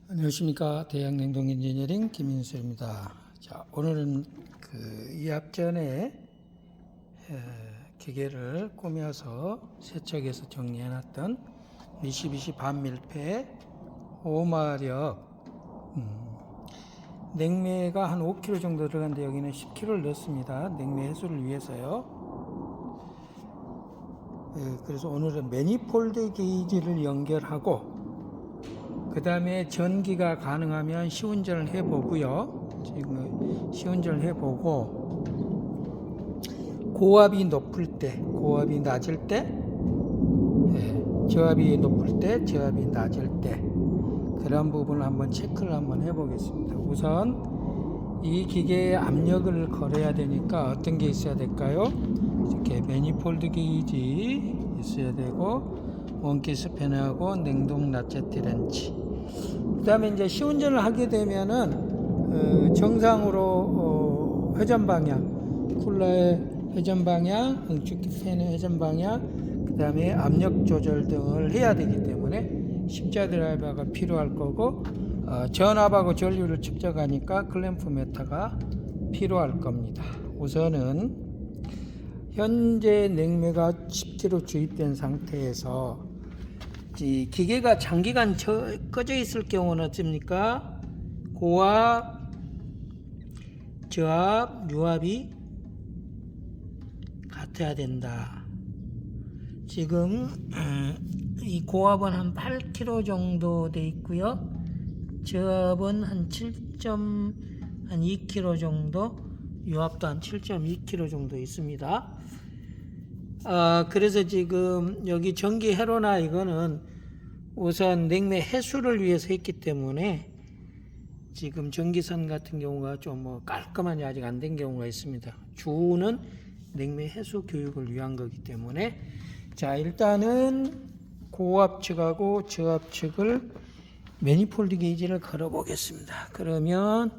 안녕하십니까. 대양냉동인지니어링 김인수입니다. 자, 오늘은 이 앞전에 기계를 꾸며서 세척해서 정리해놨던 미쓰비시 반밀폐 5마력 냉매가 한 5kg 정도 들어갔는데 여기는 10kg를 넣습니다. 냉매 해소를 위해서요. 그래서 오늘은 매니폴드 게이지를 연결하고 그 다음에 전기가 가능하면 시운전을 해보고요. 지금 시운전을 해보고 고압이 높을 때, 고압이 낮을 때, 저압이 높을 때, 저압이 낮을 때 그런 부분을 한번 체크를 한번 해보겠습니다. 우선 이 기계에 압력을 걸어야 되니까 어떤 게 있어야 될까요? 이렇게 매니폴드 게이지 있어야 되고 원기 스패너하고 냉동 라체트 렌치. 그 다음에 이제 시운전을 하게 되면은 정상으로 회전 방향, 쿨러의 회전 방향, 응축기 팬의 회전 방향, 그 다음에 압력 조절 등을 해야 되기 때문에 십자 드라이버가 필요할 거고 전압하고 전류를 측정하니까 클램프 메타가 필요할 겁니다. 우선은 현재 냉매가 10kg 주입된 상태에서 이 기계가 장기간 꺼져 있을 경우는 어떻습니까? 고압, 저압, 유압이 같아야 된다. 지금 이 고압은 한 8kg 정도 돼 있고요. 저압은 한 7.2kg 정도, 유압도 한 7.2kg 정도 있습니다. 그래서 지금 여기 전기 회로나 이거는 우선 냉매 해수를 위해서 했기 때문에 지금 전기선 같은 경우가 좀 깔끔하게 아직 안 된 경우가 있습니다. 주는 냉매 해수 교육을 위한 거기 때문에 자, 일단은 고압 측하고 저압 측을 매니폴드 게이지를 걸어 보겠습니다. 그러면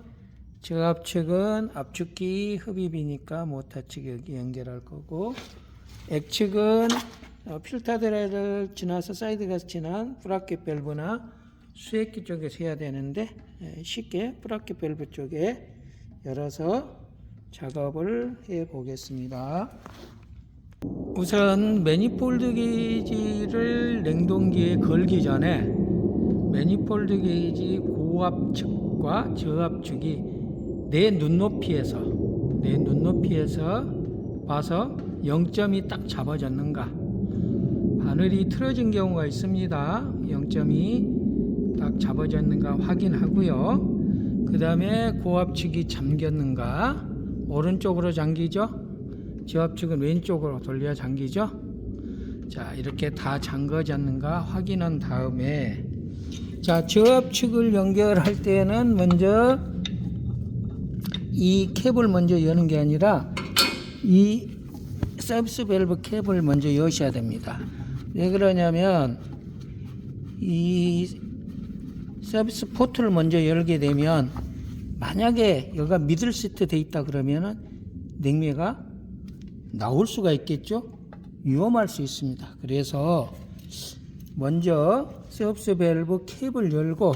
저압 측은 압축기 흡입이니까 모터 측 여기 연결할 거고, 액측은 필터 드라이를 지나서 사이드가스 지난 브라켓 밸브나 수액기 쪽에서 해야 되는데 쉽게 브라켓 밸브 쪽에 열어서 작업을 해 보겠습니다. 우선 매니폴드 게이지를 냉동기에 걸기 전에 매니폴드 게이지 고압 측과 저압 측이 내 눈높이에서 봐서 0점이 딱 잡아졌는가, 바늘이 틀어진 경우가 있습니다. 0점이 딱 잡아졌는가 확인하고요. 그 다음에 고압측이 잠겼는가, 오른쪽으로 잠기죠. 저압측은 왼쪽으로 돌려 잠기죠. 자, 이렇게 다 잠궈졌는가 확인한 다음에 자, 저압측을 연결할 때는 먼저 이 캡을 먼저 여는 게 아니라 이 서비스 밸브 캡을 먼저 여셔야 됩니다. 왜 그러냐면 이 서비스 포트를 먼저 열게 되면 만약에 여기가 미들 시트 돼 있다 그러면은 냉매가 나올 수가 있겠죠. 위험할 수 있습니다. 그래서 먼저 서비스 밸브 캡을 열고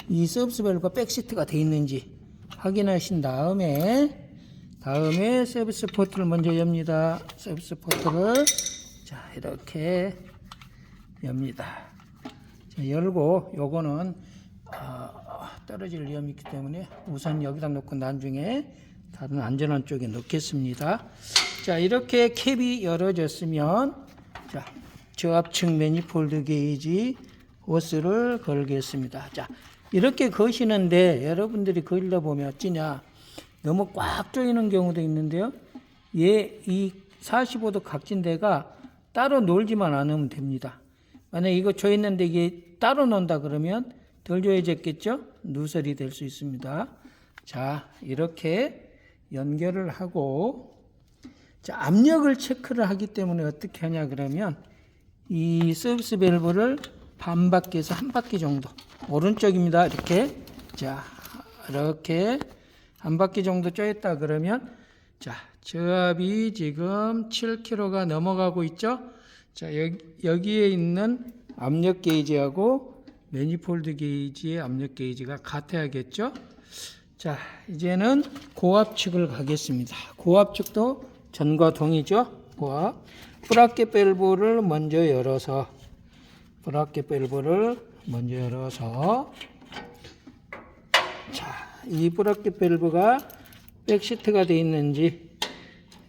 이 서비스 밸브가 백시트가 돼 있는지 확인하신 다음에 서비스 포트를 먼저 엽니다. 서비스 포트를 자, 이렇게 엽니다. 자, 열고 요거는 떨어질 위험이 있기 때문에 우선 여기다 놓고 나중에 다른 안전한 쪽에 넣겠습니다. 자, 이렇게 캡이 열어졌으면 자, 저압측 매니폴드 게이지 호스를 걸겠습니다. 자, 이렇게 거시는데 여러분들이 걸다 보면 어찌냐, 너무 꽉 조이는 경우도 있는데요. 이 45도 각진대가 따로 놀지만 않으면 됩니다. 만약에 이거 조였는데 이게 따로 논다 그러면 덜 조여졌겠죠? 누설이 될 수 있습니다. 자, 이렇게 연결을 하고 자, 압력을 체크를 하기 때문에 어떻게 하냐 그러면 이 서비스 밸브를 반 바퀴에서 한 바퀴 정도, 오른쪽입니다. 이렇게 자, 이렇게 한 바퀴 정도 쪼였다 그러면 자, 저압이 지금 7kg가 넘어가고 있죠. 자, 여기에 있는 압력 게이지하고 매니폴드 게이지의 압력 게이지가 같아야겠죠. 자, 이제는 고압측을 가겠습니다. 고압측도 전과 동이죠. 고압. 브라켓 밸브를 먼저 열어서 자, 이 브라켓 밸브가 백시트가 돼 있는지,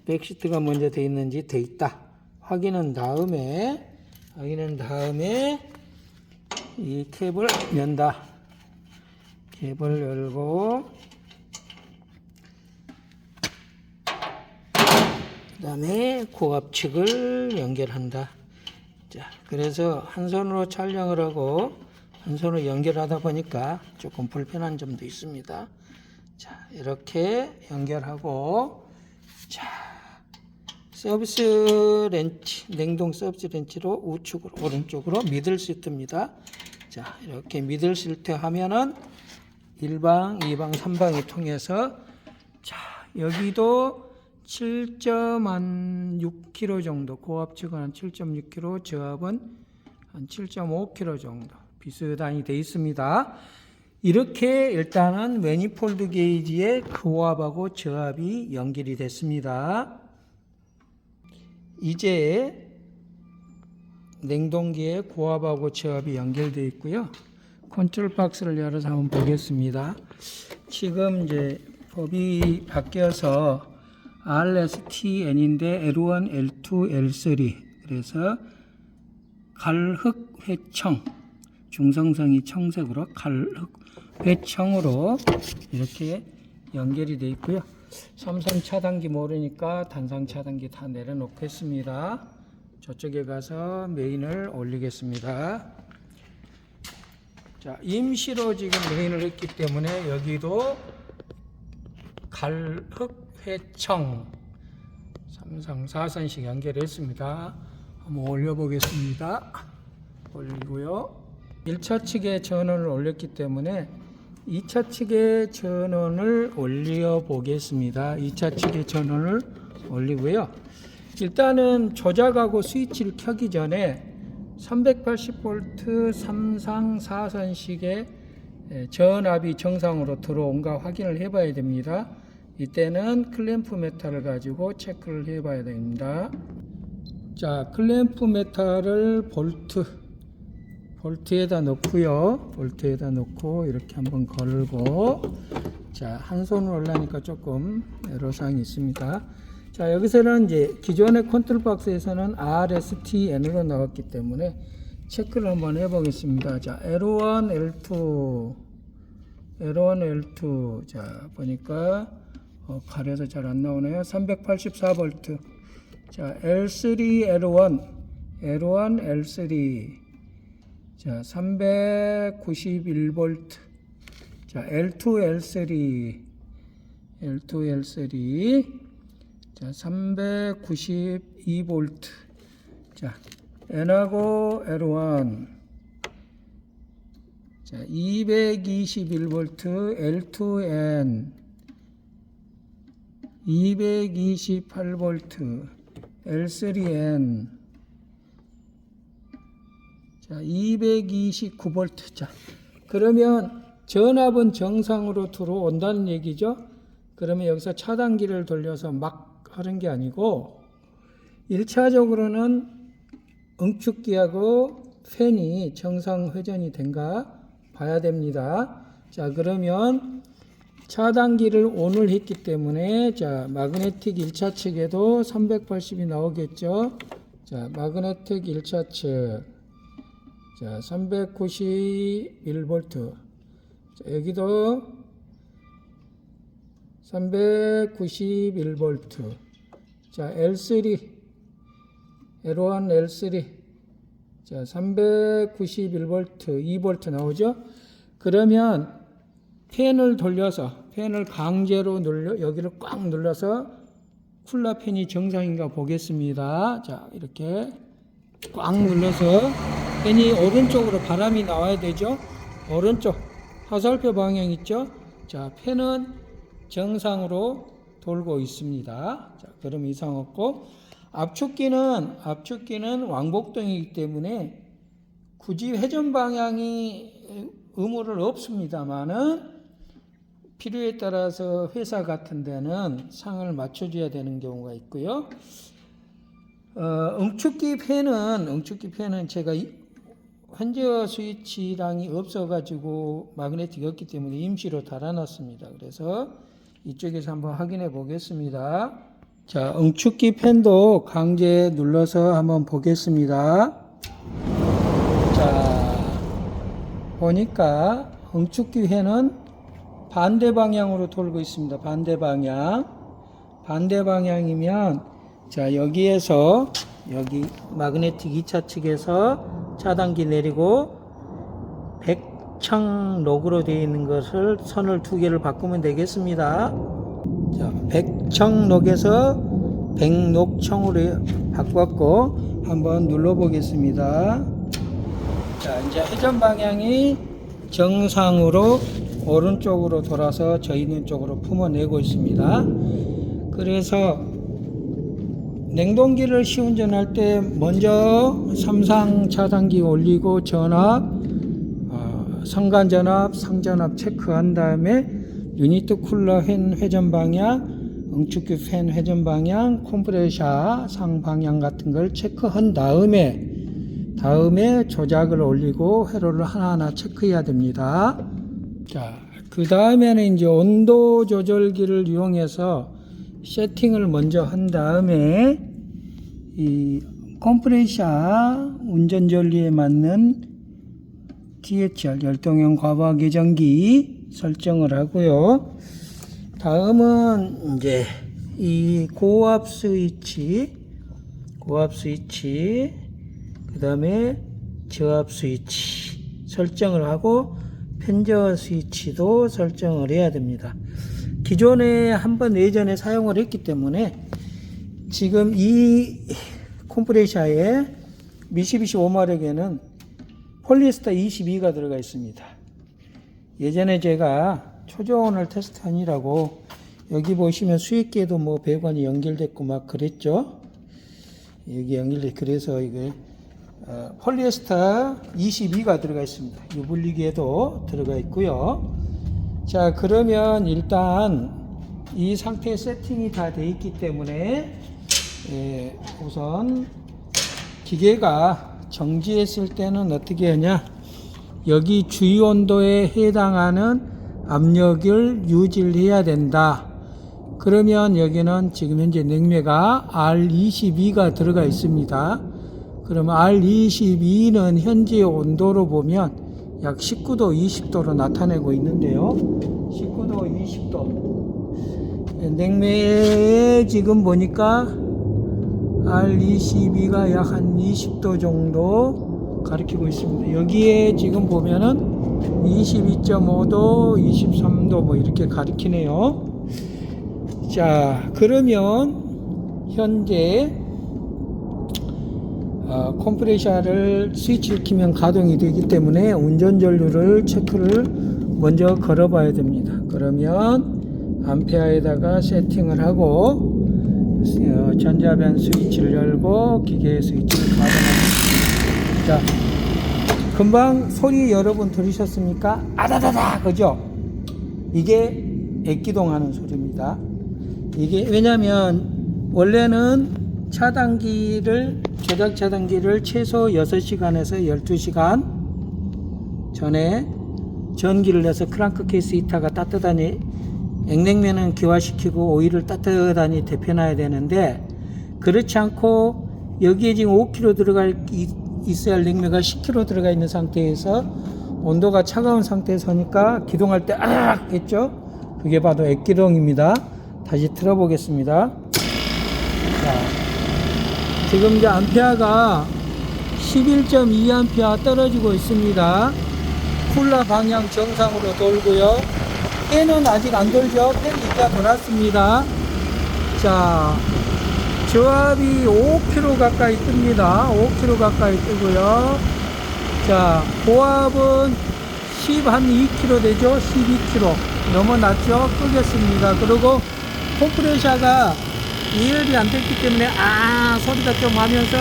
백시트가 먼저 돼 있는지 돼 있다 확인한 다음에 이 캡을 연다. 캡을 열고 그 다음에 고압측을 연결한다. 자, 그래서 한 손으로 촬영을 하고 한 손으로 연결하다 보니까 조금 불편한 점도 있습니다. 자, 이렇게 연결하고, 자, 서비스 렌치, 냉동 서비스 렌치로 우측으로 오른쪽으로 미들 시트입니다. 자, 이렇게 미들 시트 하면은 1방, 2방, 3방이 통해서, 자, 여기도 7.6kg 정도, 고압측은 한 7.6kg, 저압은 한 7.5kg 정도 비슷하게 되어 있습니다. 이렇게 일단은 매니폴드 게이지의 고압하고 저압이 연결이 됐습니다. 이제 냉동기에 고압하고 저압이 연결되어 있고요. 컨트롤 박스를 열어서 한번 보겠습니다. 지금 이제 법이 바뀌어서 RSTN인데 L1, L2, L3 그래서 갈흑 회청 중성성이 청색으로 갈흑 회청으로 이렇게 연결이 되어 있고요. 삼선 차단기 모르니까 단상 차단기 다 내려놓겠습니다. 저쪽에 가서 메인을 올리겠습니다. 자, 임시로 지금 메인을 했기 때문에 여기도 갈흑회청 3상 4선씩 연결했습니다. 한번 올려보겠습니다. 올리고요. 1차 측에 전원을 올렸기 때문에 2차 측의 전원을 올려 보겠습니다. 2차 측의 전원을 올리고요. 일단은 조작하고 스위치를 켜기 전에 380V 3상 4선식의 전압이 정상으로 들어온가 확인을 해 봐야 됩니다. 이때는 클램프 메탈을 가지고 체크를 해 봐야 됩니다. 자, 클램프 메탈을 볼트에다 넣고요. 볼트에다 넣고 이렇게 한번 걸고, 자, 한 손으로 올라니까 조금 애로사항이 있습니다. 자, 여기서는 이제 기존의 컨트롤 박스에서는 RSTN으로 나왔기 때문에 체크를 한번 해보겠습니다. 자, L1, L2. 자, 보니까 가려서 잘 안 나오네요. 384V. 자, L3, L1, L3. 자, 391V. 자, L2, L3. 자, 392V. 자, N하고 L1. 자, 221V. L2N. 228V. L3N. 자, 229V. 자, 그러면 전압은 정상으로 들어온다는 얘기죠. 그러면 여기서 차단기를 돌려서 막 하는 게 아니고 1차적으로는 응축기하고 팬이 정상 회전이 된가 봐야 됩니다. 자, 그러면 차단기를 ON을 했기 때문에, 자, 마그네틱 1차 측에도 380이 나오겠죠. 자, 마그네틱 1차 측. 자, 391V. 자, 여기도 391V. 자, L3. L1, L3. 자, 391V, 2V 나오죠? 그러면 팬을 돌려서, 팬을 강제로 여기를 꽉 눌러서 쿨러 팬이 정상인가 보겠습니다. 자, 이렇게 꽉 눌러서 팬이 오른쪽으로 바람이 나와야 되죠? 오른쪽 화살표 방향 있죠? 자, 팬은 정상으로 돌고 있습니다. 자, 그럼 이상 없고, 압축기는 왕복동이기 때문에 굳이 회전 방향이 의무는 없습니다만은 필요에 따라서 회사 같은 데는 상을 맞춰줘야 되는 경우가 있고요. 응축기 팬은 제가 현저 스위치랑이 없어가지고 마그네틱이었기 때문에 임시로 달아놨습니다. 그래서 이쪽에서 한번 확인해 보겠습니다. 자, 응축기 팬도 강제 눌러서 한번 보겠습니다. 자, 보니까 응축기 팬은 반대 방향으로 돌고 있습니다. 반대 방향이면 자, 여기에서 여기 마그네틱 2차 측에서 차단기 내리고 백청 록으로 되어 있는 것을 선을 두 개를 바꾸면 되겠습니다. 자, 백청 록에서 백록청으로 바꿨고 한번 눌러 보겠습니다. 자, 이제 회전 방향이 정상으로 오른쪽으로 돌아서 저 있는 쪽으로 품어내고 있습니다. 그래서 냉동기를 시운전할 때 먼저 삼상 차단기 올리고 전압, 상간 전압, 상전압 체크한 다음에 유니트 쿨러 팬 회전 방향, 응축기 팬 회전 방향, 컴프레셔 상 방향 같은 걸 체크한 다음에 조작을 올리고 회로를 하나하나 체크해야 됩니다. 자, 그 다음에는 이제 온도 조절기를 이용해서 세팅을 먼저 한 다음에 이 컴프레셔 운전 전류에 맞는 THR 열동형 과부하 계정기 설정을 하고요. 다음은 이제 이 고압 스위치, 그 다음에 저압 스위치 설정을 하고 편저 스위치도 설정을 해야 됩니다. 기존에 한번 예전에 사용을 했기 때문에 지금 이 컴프레셔에 미쓰비시 5마력에는 폴리에스터 22가 들어가 있습니다. 예전에 제가 초저온을 테스트하느라고 여기 보시면 수익계도 뭐 배관이 연결됐고 막 그랬죠. 여기 연결돼 그래서 이게 폴리에스터 22가 들어가 있습니다. 유분리계도 들어가 있고요. 자, 그러면 일단 이 상태의 세팅이 다 되어 있기 때문에 우선 기계가 정지했을 때는 어떻게 하냐, 여기 주유 온도에 해당하는 압력을 유지를 해야 된다. 그러면 여기는 지금 현재 냉매가 R22가 들어가 있습니다. 그러면 R22는 현재 온도로 보면 약 19도, 20도로 나타내고 있는데요. 19도, 20도. 냉매에 지금 보니까 R22가 약 한 20도 정도 가리키고 있습니다. 여기에 지금 보면은 22.5도, 23도 뭐 이렇게 가리키네요. 자, 그러면 현재 컴프레셔를 스위치를 키면 가동이 되기 때문에 운전전류를 체크를 먼저 걸어 봐야 됩니다. 그러면 암페어에다가 세팅을 하고 전자변 스위치를 열고 기계 스위치를 가동합니다. 자, 금방 소리 여러분 들으셨습니까? 아다다다, 그죠? 이게 액기동하는 소리입니다. 이게 왜냐면 원래는 조작 차단기를 최소 6시간에서 12시간 전에 전기를 내서 크랑크 케이스 히터가 따뜻하니 액냉면은 기화시키고 오일을 따뜻하니 데펴놔야 되는데, 그렇지 않고 여기에 지금 5kg 들어가 있어야 할 냉매가 10kg 들어가 있는 상태에서 온도가 차가운 상태에서니까 기동할 때 아악 했죠. 그게 바로 액기동입니다. 다시 틀어보겠습니다. 자, 지금 이제 암페어가 11.2A 떨어지고 있습니다. 쿨러 방향 정상으로 돌고요. 팬은 아직 안 돌죠. 팬 이따 돌았습니다. 자, 저압이 5kg 가까이 뜹니다. 5kg 가까이 뜨고요. 자, 고압은 12kg 되죠. 12kg 넘어났죠. 끄겠습니다. 그리고 컴프레셔가 이열이 안 됐기 때문에 소리가 좀 하면서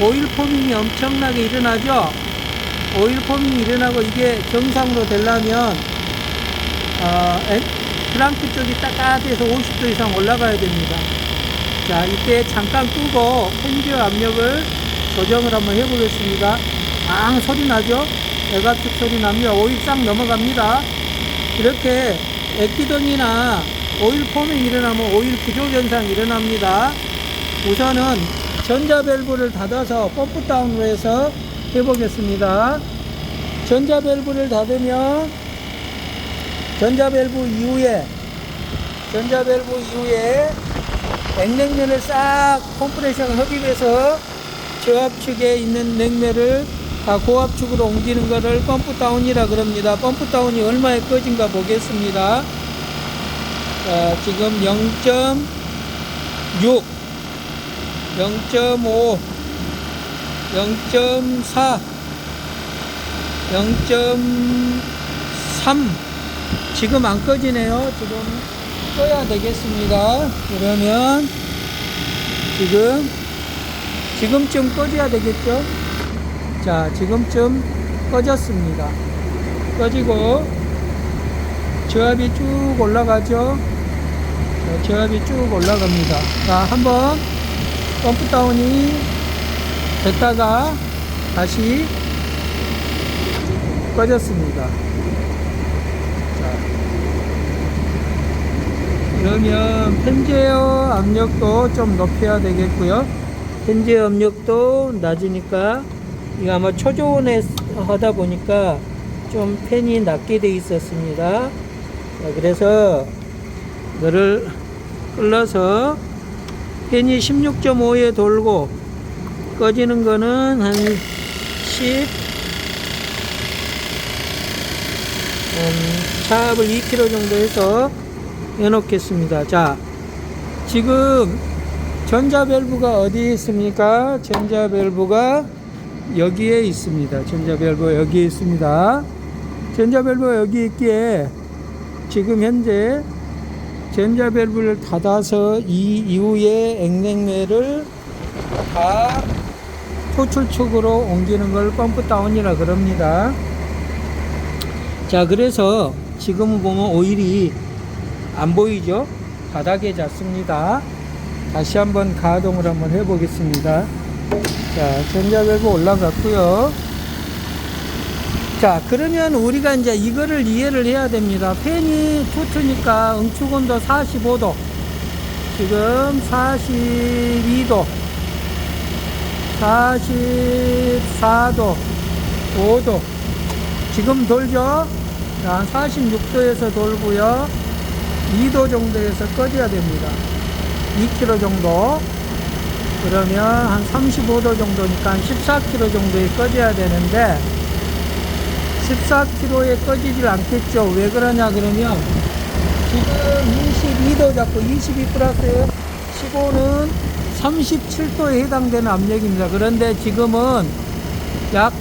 오일 포밍이 엄청나게 일어나죠. 오일 포밍이 일어나고 이게 정상으로 되려면 크랑크 쪽이 따뜻해서 50도 이상 올라가야 됩니다. 자, 이때 잠깐 끄고 펜지어 압력을 조정을 한번 해보겠습니다. 앙 소리 나죠? 애가축 소리 납니다. 오일 싹 넘어갑니다. 이렇게 액기동이나 오일 포밍이 일어나면 오일 부족 현상이 일어납니다. 우선은 전자 밸브를 닫아서 펌프 다운으로 해서 해보겠습니다. 전자 밸브를 닫으면 전자 밸브 이후에 액냉면을 싹 컴프레셔가 흡입해서 저압축에 있는 냉매를 다 고압축으로 옮기는 것을 펌프 다운이라 그럽니다. 펌프 다운이 얼마에 꺼진가 보겠습니다. 자, 지금 0.6, 0.5, 0.4, 0.3. 지금 안 꺼지네요. 지금 꺼야 되겠습니다. 그러면 지금쯤 꺼져야 되겠죠. 자, 지금쯤 꺼졌습니다. 꺼지고 저압이 쭉 올라가죠. 자, 저압이 쭉 올라갑니다. 자, 한번 펌프 다운이 됐다가 다시 꺼졌습니다. 자, 그러면 펜제어 압력도 좀 높여야 되겠고요. 펜제어 압력도 낮으니까 이거 아마 초저온에 하다 보니까 좀 팬이 낮게 돼 있었습니다. 자, 그래서 이거를 끌어서 팬이 16.5에 돌고 꺼지는 거는 한 10, 차압을 2kg 정도 해서 해놓겠습니다. 자, 지금 전자 밸브가 어디에 있습니까? 전자 밸브가 여기에 있습니다. 전자 밸브 여기에 있습니다. 전자 밸브가 여기 있기에 지금 현재 전자 밸브를 닫아서 이 이후에 액냉매를 다 토출축으로 옮기는 걸 펌프 다운이라 그럽니다. 자, 그래서 지금 보면 오일이 안 보이죠? 바닥에 잤습니다. 다시 한번 가동을 한번 해 보겠습니다. 자, 전자 밸브 올라갔고요. 자, 그러면 우리가 이제 이거를 이해를 해야 됩니다. 팬이 투트니까 응축 온도 45도, 지금 42도, 44도, 5도 지금 돌죠? 자, 한 46도에서 돌고요. 2도 정도에서 꺼져야 됩니다. 2kg 정도. 그러면 한 35도 정도니까 한 14kg 정도에 꺼져야 되는데 14kg에 꺼지질 않겠죠. 왜 그러냐 그러면 지금 22도 잡고 22 플러스 15는 37도에 해당되는 압력입니다. 그런데 지금은 약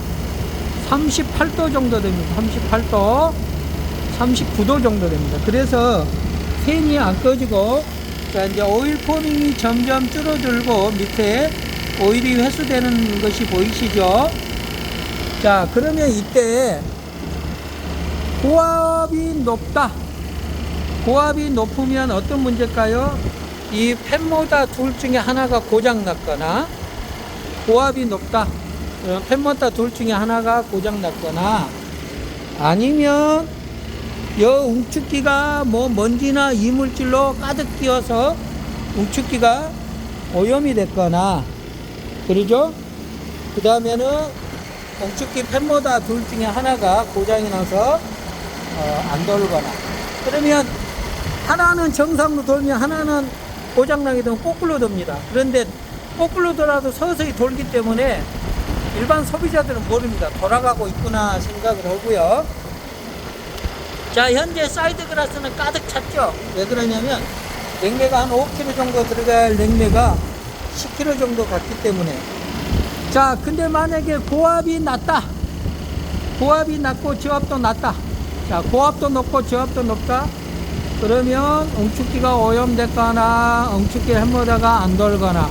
38도 정도 됩니다. 38도, 39도 정도 됩니다. 그래서 팬이 안 꺼지고, 자, 이제 오일 포밍이 점점 줄어들고 밑에 오일이 회수되는 것이 보이시죠? 자, 그러면 이때 고압이 높다. 고압이 높으면 어떤 문제일까요? 이 팬모터 둘 중에 하나가 고장 났거나, 고압이 높다. 팬모터 둘 중에 하나가 고장 났거나, 아니면 여 웅축기가 뭐 먼지나 이물질로 가득 끼어서 웅축기가 오염이 됐거나, 그러죠? 그 다음에는 웅축기 팬모터 둘 중에 하나가 고장이 나서 안 돌거나, 그러면 하나는 정상으로 돌면 하나는 고장나게 되면 거꾸로 돕니다. 그런데 거꾸로 돌아도 서서히 돌기 때문에 일반 소비자들은 모릅니다. 돌아가고 있구나 생각을 하고요. 자, 현재 사이드 글라스는 가득 찼죠. 왜 그러냐면 냉매가 한 5kg 정도 들어갈 냉매가 10kg 정도 갔기 때문에. 자, 근데 만약에 고압이 낮다, 고압이 낮고 저압도 낮다. 자, 고압도 높고 저압도 높다. 그러면 응축기가 오염됐거나 응축기 햄머다가 안 돌거나,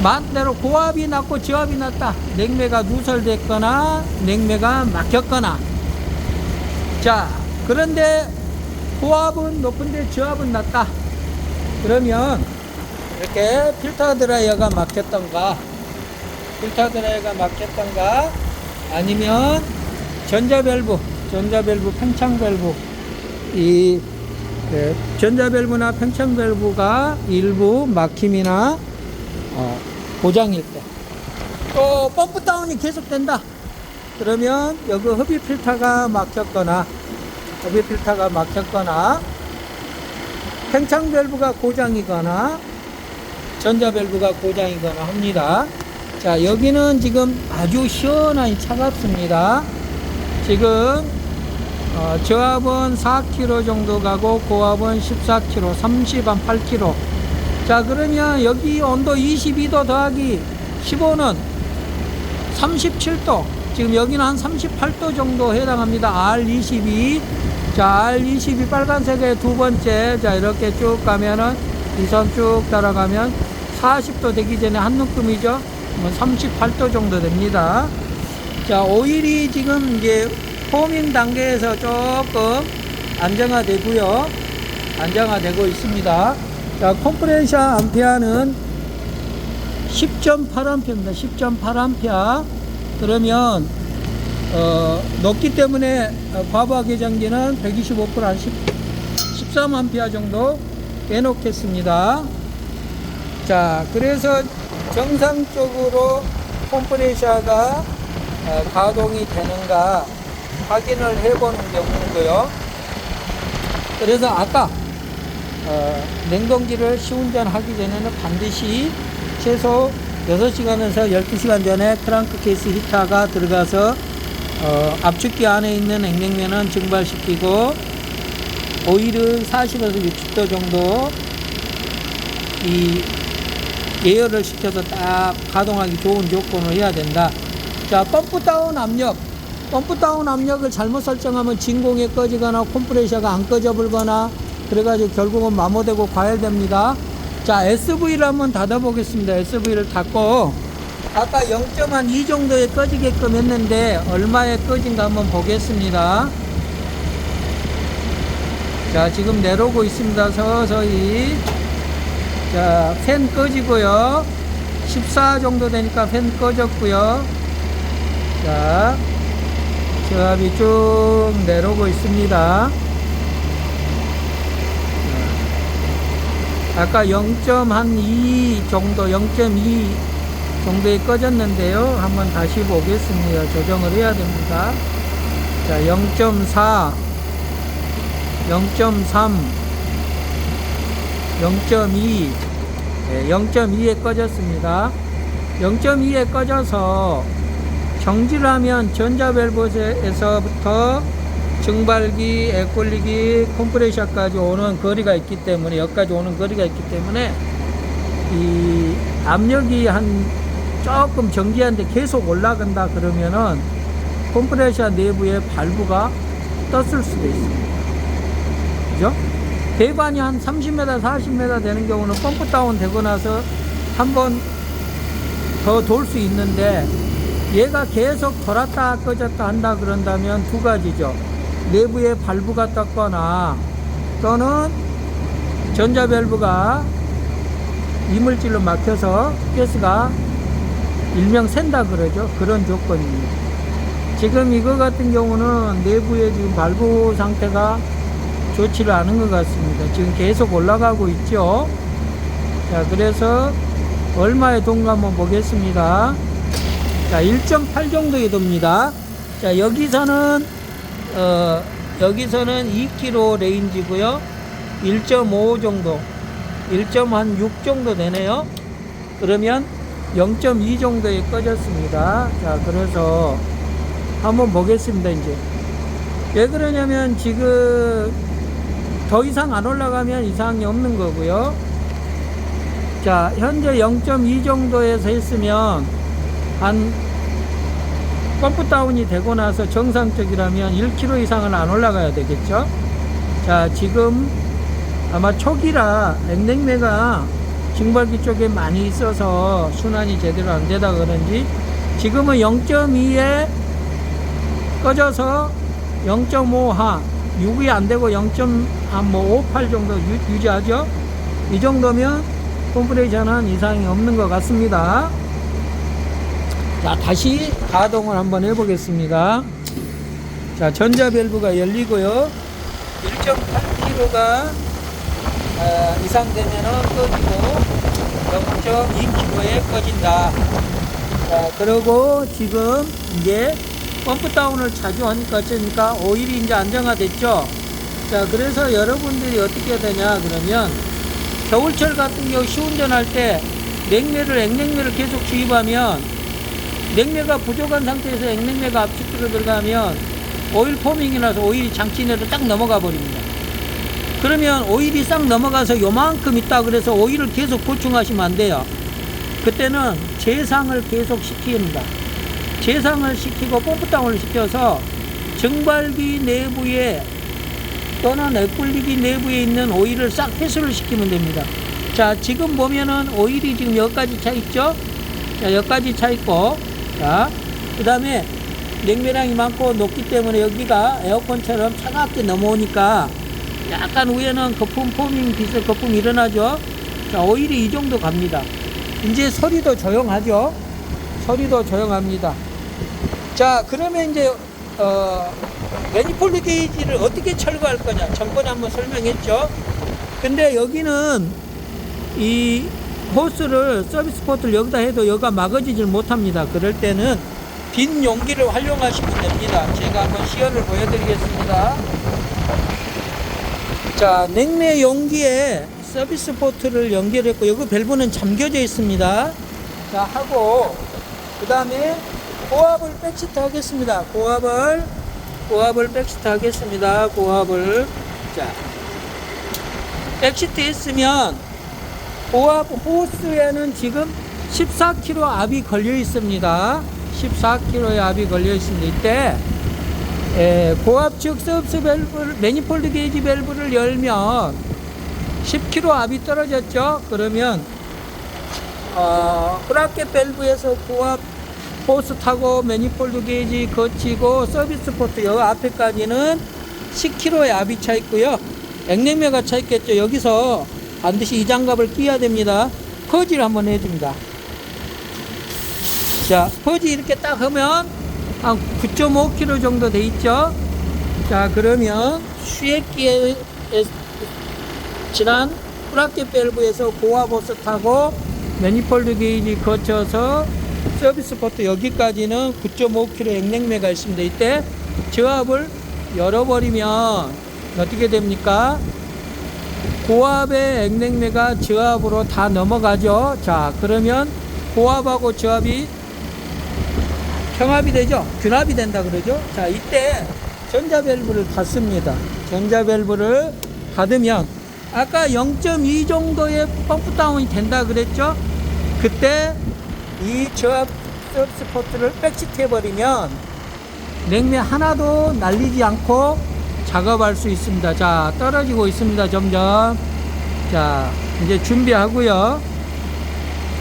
반대로 고압이 낮고 저압이 낮다. 냉매가 누설됐거나 냉매가 막혔거나. 자, 그런데 고압은 높은데 저압은 낮다. 그러면 이렇게 필터 드라이어가 막혔던가 아니면 전자밸브 팽창밸브 전자밸브나 팽창밸브가 일부 막힘이나 고장일 때, 또 펌프 다운이 계속된다. 그러면 여기 흡입 필터가 막혔거나 팽창 밸브가 고장이거나 전자밸브가 고장이거나 합니다. 자, 여기는 지금 아주 시원하니 차갑습니다. 지금 저압은 4kg 정도 가고 고압은 14kg, 38kg. 자, 그러면 여기 온도 22도 더하기 15는 37도. 지금 여기는 한 38도 정도 해당합니다. R22. 자, R22 빨간색의 두 번째. 자, 이렇게 쭉 가면은 이 선 쭉 따라가면 40도 되기 전에 한 눈금이죠. 38도 정도 됩니다. 자, 오일이 지금 이제 포밍 단계에서 조금 안정화되고 있습니다. 자, 컴프레셔 암페어는 10.8A입니다. 10.8A. 그러면 높기 때문에 과부하 계량기는 125% 한 13A 정도 빼놓겠습니다. 자, 그래서 정상적으로 컴프레셔가 가동이 되는가 확인을 해보는 경우고요. 그래서 아까 냉동기를 시운전하기 전에는 반드시 최소 6시간에서 12시간 전에 크랑크 케이스 히터가 들어가서 압축기 안에 있는 냉면은 증발시키고 오일은 40에서 60도 정도 이 예열을 시켜서 딱 가동하기 좋은 조건을 해야 된다. 자, 펌프 다운 압력을 잘못 설정하면 진공이 꺼지거나 컴프레셔가 안 꺼져 불거나 그래가지고 결국은 마모되고 과열됩니다. 자, SV를 한번 닫아 보겠습니다. SV를 닫고 아까 0.2 정도에 꺼지게끔 했는데 얼마에 꺼진가 한번 보겠습니다. 자, 지금 내려오고 있습니다. 서서히. 자, 팬 꺼지고요. 14 정도 되니까 팬 꺼졌고요. 자, 저압이 쭉 내려오고 있습니다. 아까 0.2 정도, 0.2 정도에 꺼졌는데요. 한번 다시 보겠습니다. 조정을 해야 됩니다. 자, 0.4, 0.3, 0.2, 0.2에 꺼졌습니다. 0.2에 꺼져서 정지를 하면 전자밸브에서부터 증발기, 애꼴리기, 컴프레셔까지 오는 거리가 있기 때문에, 여기까지 오는 거리가 있기 때문에 이 압력이 조금 정지하는데 계속 올라간다 그러면은 컴프레셔 내부에 발브가 떴을 수도 있습니다. 그죠? 배관이 한 30m, 40m 되는 경우는 펌프 다운 되고 나서 한 번 더 돌 수 있는데 얘가 계속 돌았다 꺼졌다 한다 그런다면 두 가지죠. 내부에 발브가 떴거나 또는 전자밸브가 이물질로 막혀서 가스가 일명 샌다 그러죠. 그런 조건입니다. 지금 이거 같은 경우는 내부에 지금 발브 상태가 좋지를 않은 것 같습니다. 지금 계속 올라가고 있죠. 자, 그래서 얼마에 돈가 한번 보겠습니다. 자, 1.8 정도에 돕니다. 자, 여기서는 2km 레인지고요. 1.5 정도, 1.6 정도 되네요. 그러면 0.2 정도에 꺼졌습니다. 자, 그래서 한번 보겠습니다. 이제 왜 그러냐면 지금 더 이상 안 올라가면 이상이 없는 거고요. 자, 현재 0.2 정도에서 했으면 한 펌프 다운이 되고 나서 정상적이라면 1km 이상은 안 올라가야 되겠죠. 자, 지금 아마 초기라 냉매가 증발기 쪽에 많이 있어서 순환이 제대로 안 되다 그런지 지금은 0.2에 꺼져서 0.5하 6이 안 되고 0.58 정도 유지하죠. 이 정도면 컴프레이션은 이상이 없는 것 같습니다. 자, 다시 가동을 한번 해보겠습니다. 자, 전자 밸브가 열리고요. 1.8kg가 이상 되면은 꺼지고 0.2kg에 꺼진다. 자, 그리고 지금 이제 펌프 다운을 자주 하니까 어쩌니까 오일이 이제 안정화됐죠. 자, 그래서 여러분들이 어떻게 되냐 그러면 겨울철 같은 경우 시운전할 때 액냉매를 계속 주입하면 냉매가 부족한 상태에서 액냉매가 압축으로 들어가면 오일 포밍이 나서 오일이 장치 내로 딱 넘어가 버립니다. 그러면 오일이 싹 넘어가서 요만큼 있다 그래서 오일을 계속 보충하시면 안 돼요. 그때는 재상을 계속 시킵니다. 재상을 시키고 펌프 다운을 시켜서 증발기 내부에 또는 액불리기 내부에 있는 오일을 싹 회수를 시키면 됩니다. 자, 지금 보면은 오일이 지금 여기까지 차 있죠? 자, 여기까지 차 있고, 자, 그 다음에 냉매량이 많고 높기 때문에 여기가 에어컨처럼 차갑게 넘어오니까 약간 위에는 거품 포밍 비슷 거품이 일어나죠. 자, 오일이 이 정도 갑니다. 이제 소리도 조용하죠. 소리도 조용합니다. 자, 그러면 이제 매니폴드 게이지를 어떻게 철거할 거냐 전번에 한번 설명했죠. 근데 여기는 이 호스를 서비스 포트를 여기다 해도 여기가 막아지질 못합니다. 그럴 때는 빈 용기를 활용하시면 됩니다. 제가 한번 시연을 보여드리겠습니다. 자, 냉매 용기에 서비스 포트를 연결했고 여기 밸브는 잠겨져 있습니다. 자, 하고 그 다음에 고압을 백시트 하겠습니다. 고압을 백시트 하겠습니다. 고압을. 자, 백시트 했으면 고압 호스에는 지금 14kg 압이 걸려 있습니다. 14kg의 압이 걸려 있습니다. 이때 고압측 서비스 밸브를 매니폴드 게이지 밸브를 열면 10kg 압이 떨어졌죠. 그러면 브라켓 밸브에서 고압 호스 타고 매니폴드 게이지 거치고 서비스 포트 여기 앞에까지는 10kg의 압이 차 있고요. 액냉매가 차 있겠죠. 여기서 반드시 이 장갑을 끼워야 됩니다. 퍼지를 한번 해줍니다. 자, 퍼지 이렇게 딱 하면 한 9.5kg 정도 돼 있죠. 자, 그러면 수액기에 지난 브라켓 밸브에서 고압 호스 타고 매니폴드 게이지 거쳐서 서비스 포트 여기까지는 9.5kg 액냉매가 있습니다. 이때 저압을 열어버리면 어떻게 됩니까? 고압의 액냉매가 저압으로 다 넘어가죠. 자, 그러면 고압하고 저압이 평합이 되죠. 균합이 된다 그러죠. 자, 이때 전자밸브를 닫습니다. 전자밸브를 닫으면 아까 0.2 정도의 펌프 다운이 된다 그랬죠. 그때 이 저압 서비스 포트를 백시트 해버리면 냉매 하나도 날리지 않고 작업할 수 있습니다. 자, 떨어지고 있습니다. 점점. 자, 이제 준비하고요.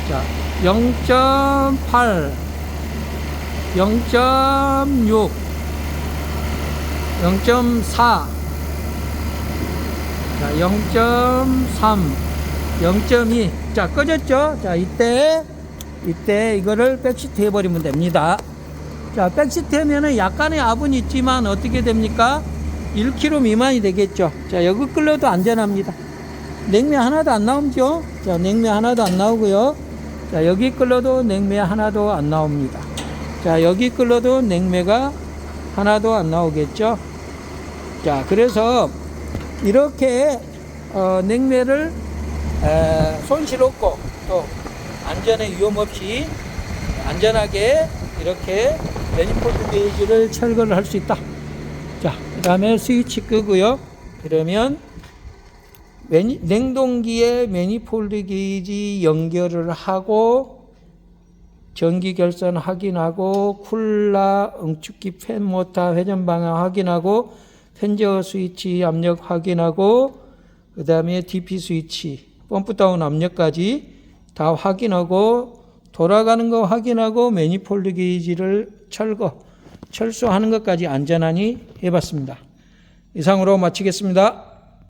자, 0.8 0.6 0.4 자, 0.3 0.2 자, 꺼졌죠. 자, 이때 이거를 백시트 해버리면 됩니다. 자, 백시트 하면은 약간의 압은 있지만 어떻게 됩니까? 1kg 미만이 되겠죠. 자, 여기 끌려도 안전합니다. 냉매 하나도 안 나오죠. 자, 냉매 하나도 안 나오고요. 자, 여기 끌려도 냉매 하나도 안 나옵니다. 자, 여기 끌려도 냉매가 하나도 안 나오겠죠. 자, 그래서 이렇게 냉매를 손실 없고 또 안전에 위험 없이 안전하게 이렇게 매니폴드 게이지를 철거를 할 수 있다. 자, 그 다음에 스위치 끄고요. 그러면 냉동기에 매니폴드 게이지 연결을 하고 전기 결선 확인하고 쿨러, 응축기, 팬 모터, 회전 방향 확인하고 팬 제어 스위치 압력 확인하고 그 다음에 DP 스위치 펌프 다운 압력까지 다 확인하고 돌아가는 거 확인하고 매니폴드 게이지를 철수하는 것까지 안전하니 해봤습니다. 이상으로 마치겠습니다.